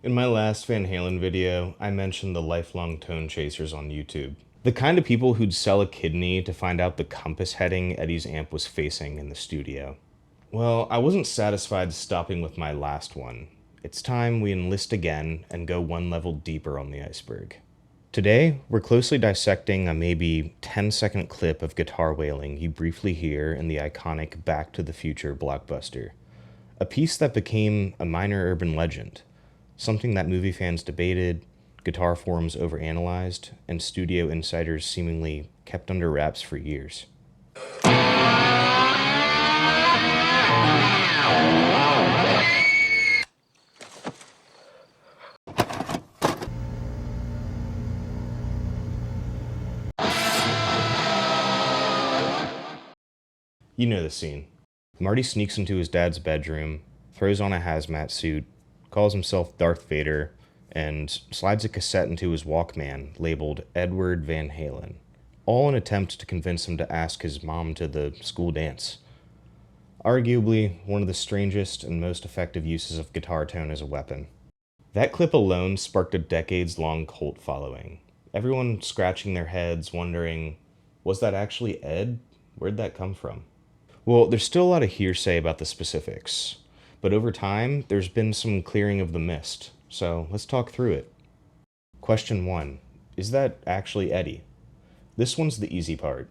In my last Van Halen video, I mentioned the lifelong tone chasers on YouTube. The kind of people who'd sell a kidney to find out the compass heading Eddie's amp was facing in the studio. Well, I wasn't satisfied stopping with my last one. It's time we enlist again and go one level deeper on the iceberg. Today, we're closely dissecting a maybe 10-second clip of guitar wailing you briefly hear in the iconic Back to the Future blockbuster. A piece that became a minor urban legend, something that movie fans debated, guitar forums overanalyzed, and studio insiders seemingly kept under wraps for years. You know the scene. Marty sneaks into his dad's bedroom, throws on a hazmat suit, calls himself Darth Vader, and slides a cassette into his Walkman labeled Edward Van Halen, all in an attempt to convince him to ask his mom to the school dance. Arguably, one of the strangest and most effective uses of guitar tone as a weapon. That clip alone sparked a decades-long cult following. Everyone scratching their heads, wondering, was that actually Ed? Where'd that come from? Well, there's still a lot of hearsay about the specifics, but over time, there's been some clearing of the mist, so let's talk through it. Question 1. Is that actually Eddie? This one's the easy part.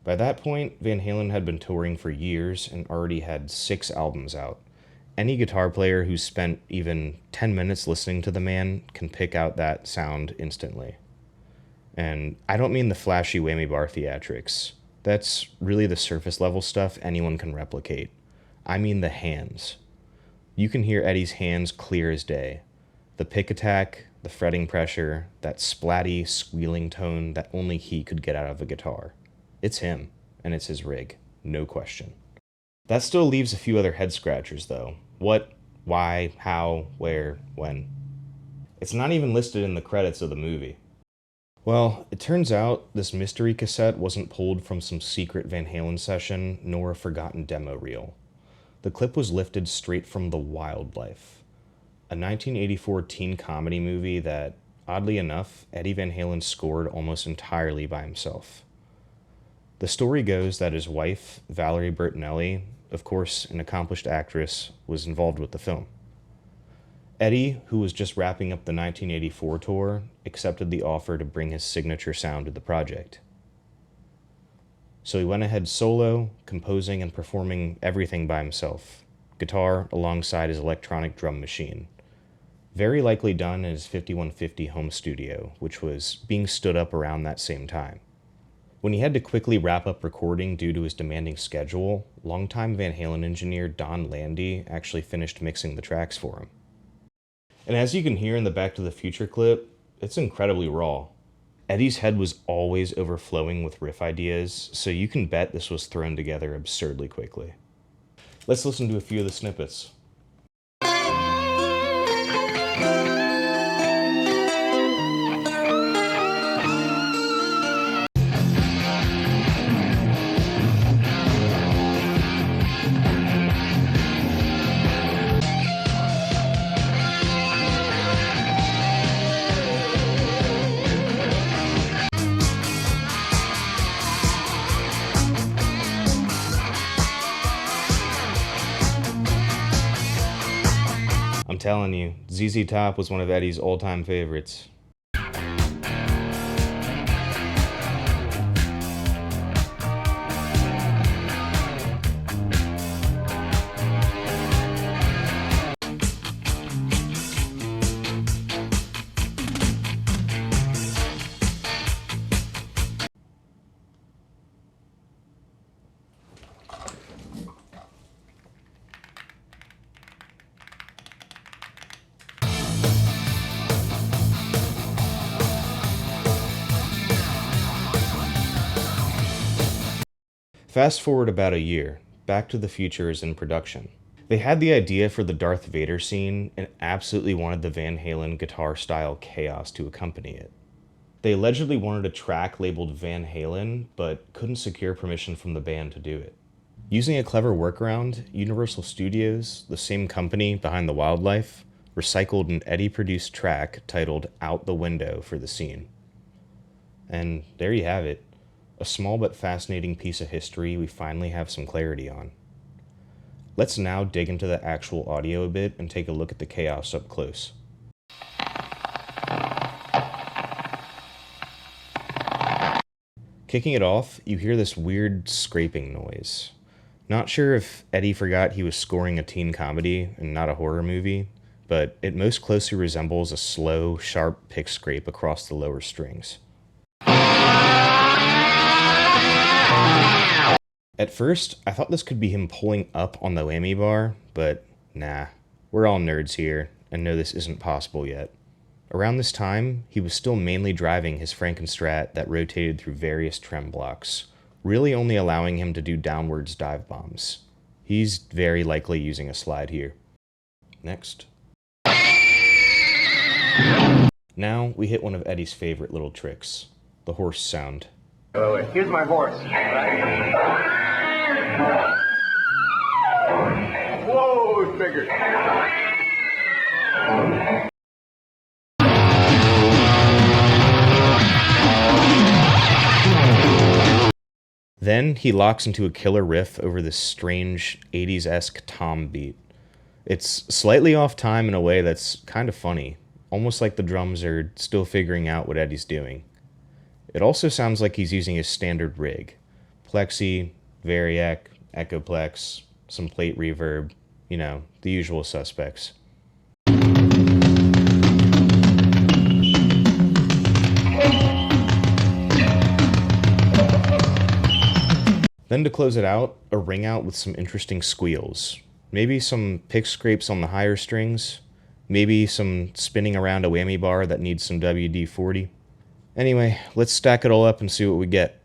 By that point, Van Halen had been touring for years and already had 6 albums out. Any guitar player who's spent even 10 minutes listening to the man can pick out that sound instantly. And I don't mean the flashy whammy bar theatrics. That's really the surface level stuff anyone can replicate. I mean the hands. You can hear Eddie's hands clear as day. The pick attack, the fretting pressure, that splatty, squealing tone that only he could get out of a guitar. It's him, and it's his rig, no question. That still leaves a few other head scratchers though. What, why, how, where, when. It's not even listed in the credits of the movie. Well, it turns out this mystery cassette wasn't pulled from some secret Van Halen session, nor a forgotten demo reel. The clip was lifted straight from The Wildlife, a 1984 teen comedy movie that, oddly enough, Eddie Van Halen scored almost entirely by himself. The story goes that his wife, Valerie Bertinelli, of course an accomplished actress, was involved with the film. Eddie, who was just wrapping up the 1984 tour, accepted the offer to bring his signature sound to the project. So he went ahead solo, composing and performing everything by himself, guitar alongside his electronic drum machine. Very likely done in his 5150 home studio, which was being stood up around that same time. When he had to quickly wrap up recording due to his demanding schedule, longtime Van Halen engineer Don Landy actually finished mixing the tracks for him. And as you can hear in the Back to the Future clip, it's incredibly raw. Eddie's head was always overflowing with riff ideas, so you can bet this was thrown together absurdly quickly. Let's listen to a few of the snippets. I'm telling you, ZZ Top was one of Eddie's all-time favorites. Fast forward about a year, Back to the Future is in production. They had the idea for the Darth Vader scene and absolutely wanted the Van Halen guitar-style chaos to accompany it. They allegedly wanted a track labeled Van Halen, but couldn't secure permission from the band to do it. Using a clever workaround, Universal Studios, the same company behind The Wildlife, recycled an Eddie-produced track titled Out the Window for the scene. And there you have it, a small but fascinating piece of history we finally have some clarity on. Let's now dig into the actual audio a bit and take a look at the chaos up close. Kicking it off, you hear this weird scraping noise. Not sure if Eddie forgot he was scoring a teen comedy and not a horror movie, but it most closely resembles a slow, sharp pick scrape across the lower strings. At first, I thought this could be him pulling up on the whammy bar, but nah, we're all nerds here and know this isn't possible yet. Around this time, he was still mainly driving his Frankenstrat that rotated through various trem blocks, really only allowing him to do downwards dive bombs. He's very likely using a slide here. Next. Now we hit one of Eddie's favorite little tricks, the horse sound. Here's my horse. Whoa, it's bigger. Then he locks into a killer riff over this strange 80s-esque tom beat. It's slightly off time in a way that's kind of funny, almost like the drums are still figuring out what Eddie's doing. It also sounds like he's using his standard rig. Plexi, Variac, Echoplex, some plate reverb, you know, the usual suspects. Then to close it out, a ring out with some interesting squeals. Maybe some pick scrapes on the higher strings. Maybe some spinning around a whammy bar that needs some WD-40. Anyway, let's stack it all up and see what we get.